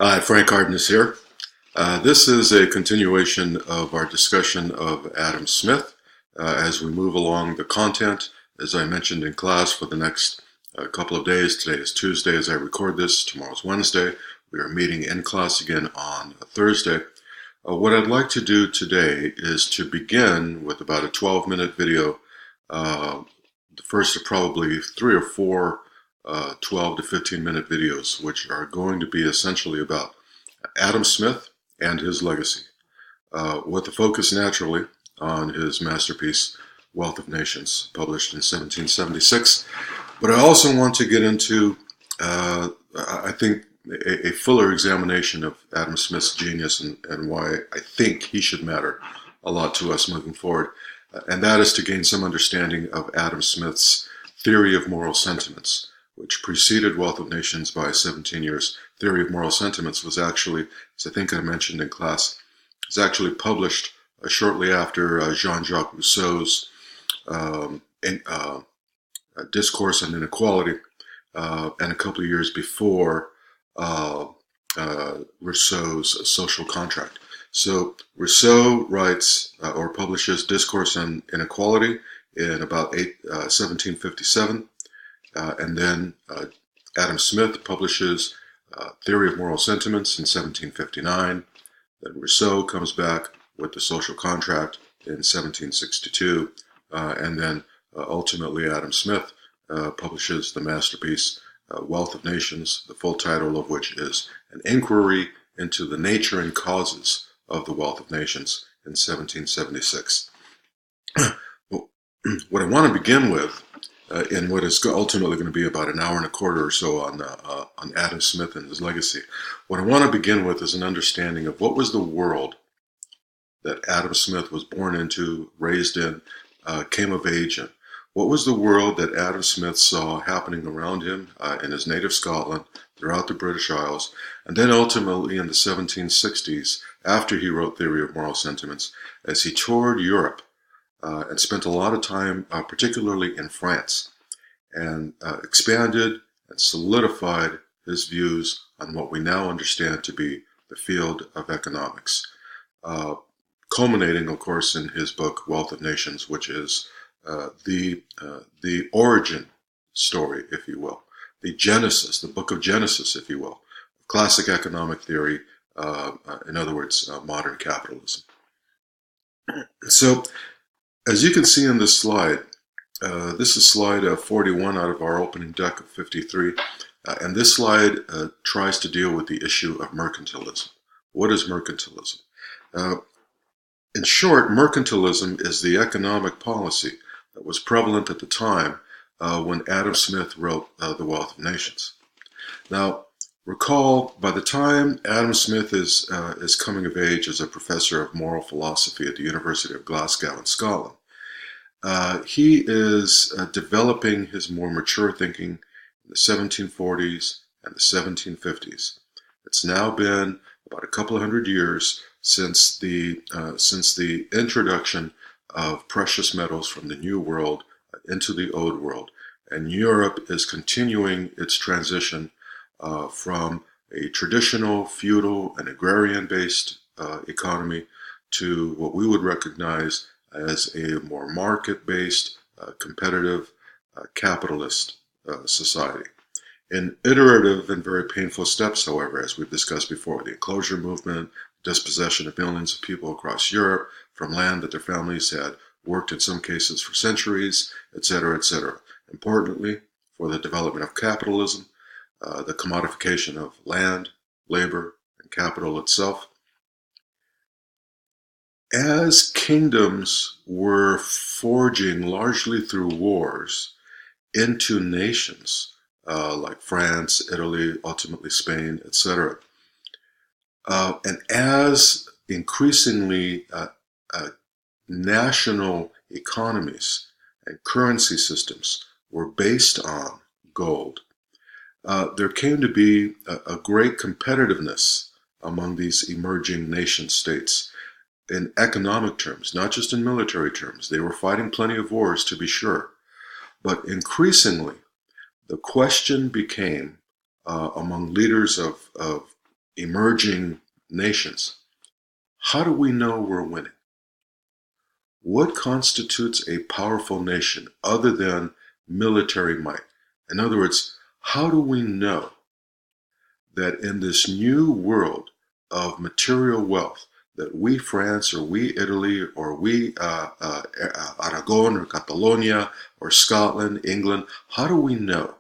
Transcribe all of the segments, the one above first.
Hi, Frank Harden here. This is a continuation of our discussion of Adam Smith as we move along the content. As I mentioned in class for the next couple of days, today is Tuesday as I record this, tomorrow's Wednesday. We are meeting in class again on Thursday. What I'd like to do today is to begin with about a 12-minute video, the first of probably 3 or 4 12 to 15-minute videos, which are going to be essentially about Adam Smith and his legacy, with the focus naturally on his masterpiece, Wealth of Nations, published in 1776. But I also want to get into, I think, a fuller examination of Adam Smith's genius and why I think he should matter a lot to us moving forward. And that is to gain some understanding of Adam Smith's theory of moral sentiments, which preceded Wealth of Nations by 17 years. Theory of Moral Sentiments was actually, as I think I mentioned in class, was actually published shortly after Jean-Jacques Rousseau's Discourse on Inequality, and a couple of years before Rousseau's Social Contract. So Rousseau writes or publishes Discourse on Inequality in about 1757. And then Adam Smith publishes Theory of Moral Sentiments in 1759. Then Rousseau comes back with the Social Contract in 1762. And then ultimately Adam Smith publishes the masterpiece Wealth of Nations, the full title of which is An Inquiry into the Nature and Causes of the Wealth of Nations in 1776. What I want to begin with in what is ultimately going to be about an hour and a quarter or so on Adam Smith and his legacy. What I want to begin with is an understanding of what was the world that Adam Smith was born into, raised in, came of age in. What was the world that Adam Smith saw happening around him in his native Scotland, throughout the British Isles, and then ultimately in the 1760s, after he wrote Theory of Moral Sentiments, as he toured Europe and spent a lot of time, particularly in France, and expanded and solidified his views on what we now understand to be the field of economics, culminating, of course, in his book Wealth of Nations, which is the origin story, if you will, the Genesis, the book of Genesis, if you will, classic economic theory, in other words, modern capitalism. So, as you can see in this slide, this is slide 41 out of our opening deck of 53, and this slide tries to deal with the issue of mercantilism. What is mercantilism? In short, mercantilism is the economic policy that was prevalent at the time when Adam Smith wrote The Wealth of Nations. Now, recall, by the time Adam Smith is coming of age as a professor of moral philosophy at the University of Glasgow in Scotland, he is developing his more mature thinking in the 1740s and the 1750s. It's now been about a couple of hundred years since the introduction of precious metals from the New World into the Old World, and Europe is continuing its transition from a traditional feudal and agrarian-based economy to what we would recognize as a more market-based, competitive, capitalist society. In iterative and very painful steps, however, as we've discussed before, the enclosure movement, dispossession of millions of people across Europe from land that their families had worked in some cases for centuries, etc., etc. Importantly, for the development of capitalism, the commodification of land, labor, and capital itself. As kingdoms were forging largely through wars into nations, like France, Italy, ultimately Spain, etc., and as increasingly national economies and currency systems were based on gold, there came to be a great competitiveness among these emerging nation states in economic terms, not just in military terms. They were fighting plenty of wars, to be sure, but increasingly the question became among leaders of emerging nations, how do we know we're winning? What constitutes a powerful nation other than military might? In other words, how do we know that in this new world of material wealth, that we France or we Italy or we Aragon or Catalonia or Scotland, England, how do we know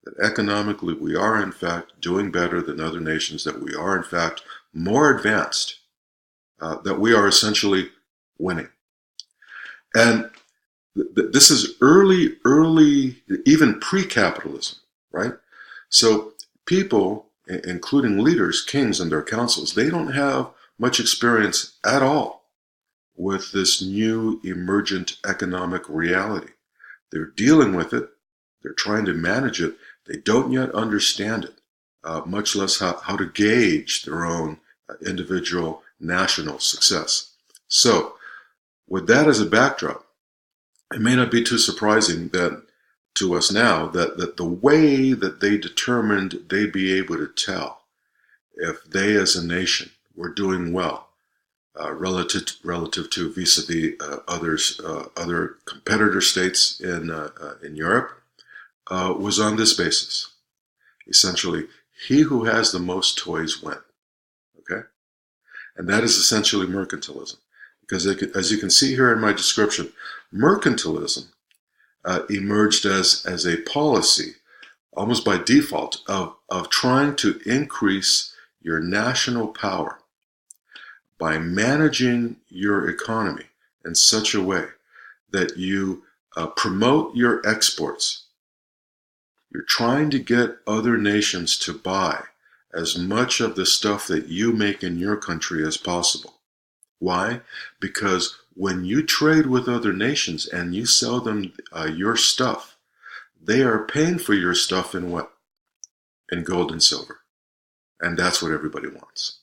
that economically we are in fact doing better than other nations, that we are in fact more advanced, that we are essentially winning? And this is early, even pre-capitalism, right? So people, including leaders, kings and their councils, they don't have much experience at all with this new emergent economic reality. They're dealing with it. They're trying to manage it. They don't yet understand it, much less how to gauge their own individual national success. So with that as a backdrop, it may not be too surprising that to us now that the way that they determined they'd be able to tell if they as a nation were doing well relative to vis-a-vis other competitor states in Europe was on this basis. Essentially, he who has the most toys win. Okay, and that is essentially mercantilism. Because as you can see here in my description, mercantilism emerged as a policy, almost by default, of trying to increase your national power by managing your economy in such a way that you promote your exports. You're trying to get other nations to buy as much of the stuff that you make in your country as possible. Why? Because when you trade with other nations and you sell them your stuff, they are paying for your stuff in what? In gold and silver. And that's what everybody wants.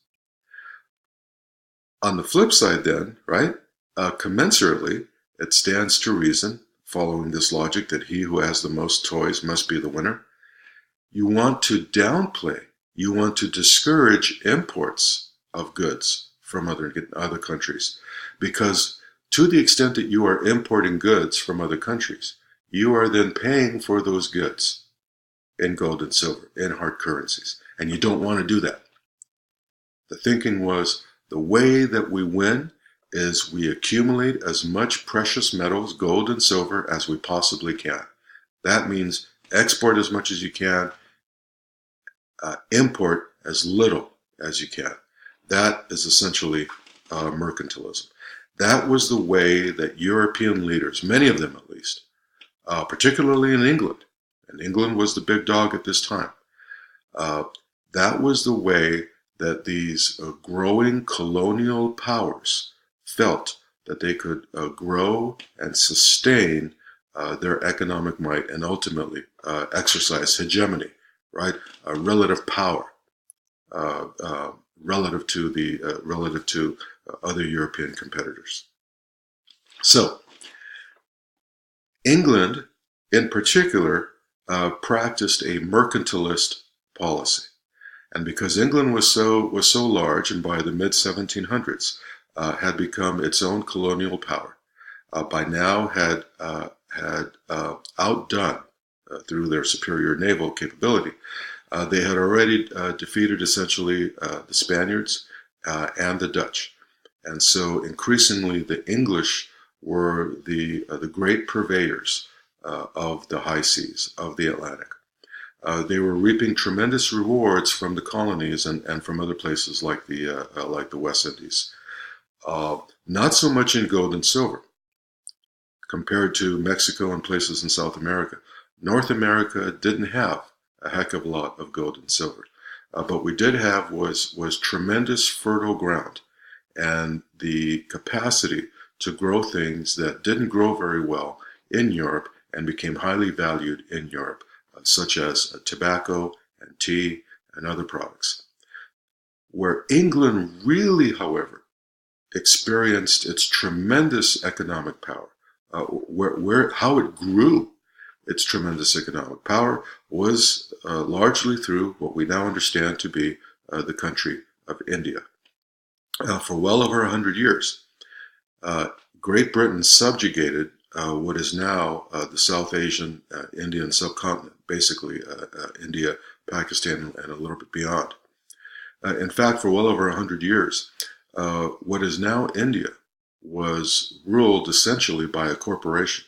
On the flip side then, right, commensurately, it stands to reason, following this logic that he who has the most toys must be the winner, you want to downplay, you want to discourage imports of goods from other countries, because to the extent that you are importing goods from other countries, you are then paying for those goods in gold and silver, in hard currencies, and you don't want to do that. The thinking was the way that we win is we accumulate as much precious metals, gold and silver, as we possibly can. That means export as much as you can, import as little as you can. That is essentially mercantilism. That was the way that European leaders, many of them at least, particularly in England, and England was the big dog at this time, that was the way that these growing colonial powers felt that they could grow and sustain their economic might and ultimately exercise hegemony, right? Relative power relative to other European competitors. So England, in particular, practiced a mercantilist policy, and because England was so large, and by the mid 1700s had become its own colonial power, by now had outdone through their superior naval capability. They had already defeated essentially the Spaniards and the Dutch, and so increasingly the English were the great purveyors of the high seas, of the Atlantic. They were reaping tremendous rewards from the colonies and from other places like the West Indies. Not so much in gold and silver compared to Mexico and places in South America. North America didn't have a heck of a lot of gold and silver. But we did have was tremendous fertile ground and the capacity to grow things that didn't grow very well in Europe and became highly valued in Europe, such as tobacco and tea and other products. Where England really, however, experienced its tremendous economic power, how it grew its tremendous economic power was largely through what we now understand to be the country of India. For well over 100 years, Great Britain subjugated what is now the South Asian Indian subcontinent, basically India, Pakistan, and a little bit beyond. In fact, for well over 100 years, what is now India was ruled essentially by a corporation,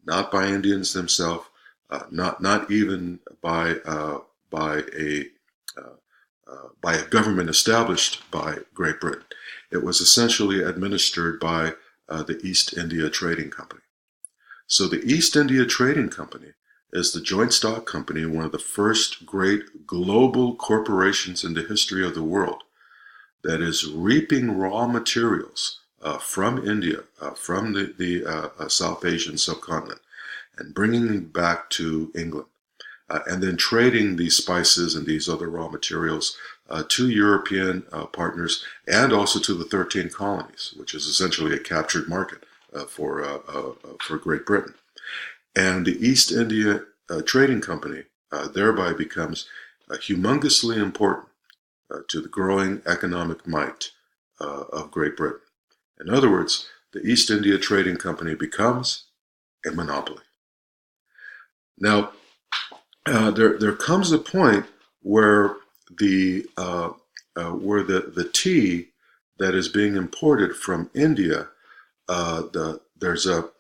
not by Indians themselves, not even by a government established by Great Britain. It was essentially administered by the East India Trading Company. So the East India Trading Company is the joint stock company, one of the first great global corporations in the history of the world that is reaping raw materials from India, from the South Asian subcontinent, and bringing them back to England, and then trading these spices and these other raw materials to European partners and also to the 13 colonies, which is essentially a captured market for Great Britain. And the East India Trading Company thereby becomes humongously important to the growing economic might of Great Britain. In other words, the East India Trading Company becomes a monopoly. Now, there comes a point where the tea that is being imported from India, there's a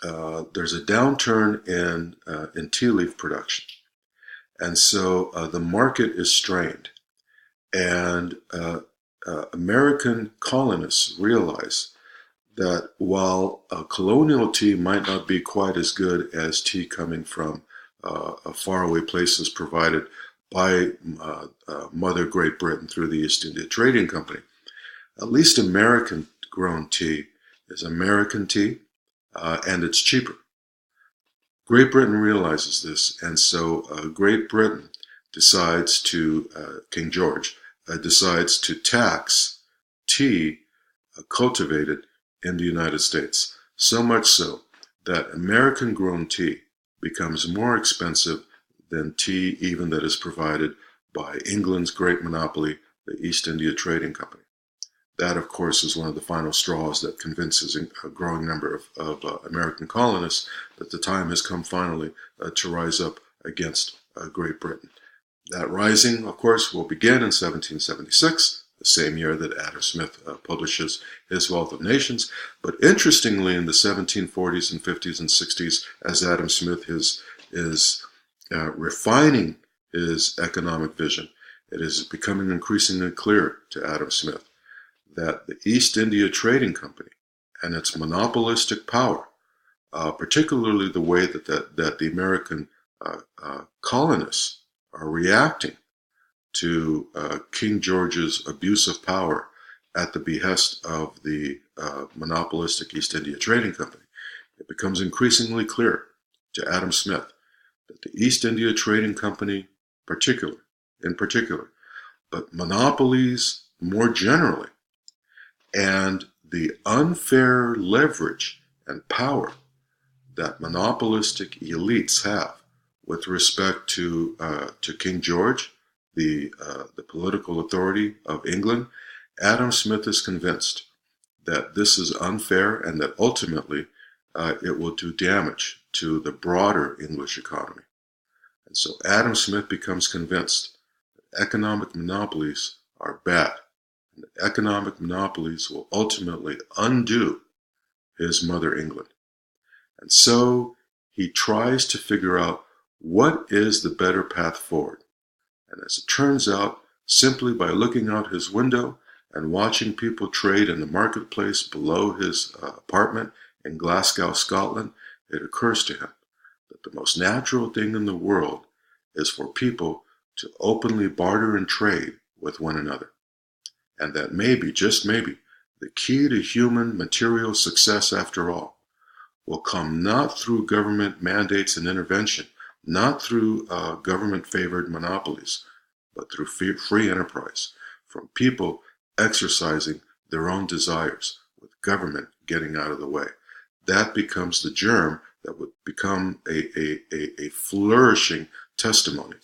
downturn in tea leaf production, and so the market is strained, and American colonists realize that while colonial tea might not be quite as good as tea coming from faraway places provided by Mother Great Britain through the East India Trading Company, at least American-grown tea is American tea, and it's cheaper. Great Britain realizes this, and so Great Britain decides to, King George, decides to tax tea cultivated in the United States, so much so that American-grown tea becomes more expensive than tea even that is provided by England's great monopoly, the East India Trading Company. That, of course, is one of the final straws that convinces a growing number of American colonists that the time has come finally to rise up against Great Britain. That rising, of course, will begin in 1776, the same year that Adam Smith publishes his Wealth of Nations. But interestingly, in the 1740s and 50s and 60s, as Adam Smith is refining his economic vision, it is becoming increasingly clear to Adam Smith that the East India Trading Company and its monopolistic power, particularly the way that the American colonists are reacting to King George's abuse of power at the behest of the monopolistic East India Trading Company, it becomes increasingly clear to Adam Smith that the East India Trading Company in particular, but monopolies more generally, and the unfair leverage and power that monopolistic elites have with respect to King George, the political authority of England, Adam Smith is convinced that this is unfair and that ultimately it will do damage to the broader English economy. And so Adam Smith becomes convinced that economic monopolies are bad, and that economic monopolies will ultimately undo his mother England. And so he tries to figure out what is the better path forward. And as it turns out, simply by looking out his window and watching people trade in the marketplace below his apartment in Glasgow, Scotland, it occurs to him that the most natural thing in the world is for people to openly barter and trade with one another. And that maybe, just maybe, the key to human material success after all will come not through government mandates and intervention, not through government-favored monopolies, but through free enterprise, from people exercising their own desires, with government getting out of the way. That becomes the germ that would become a flourishing testimony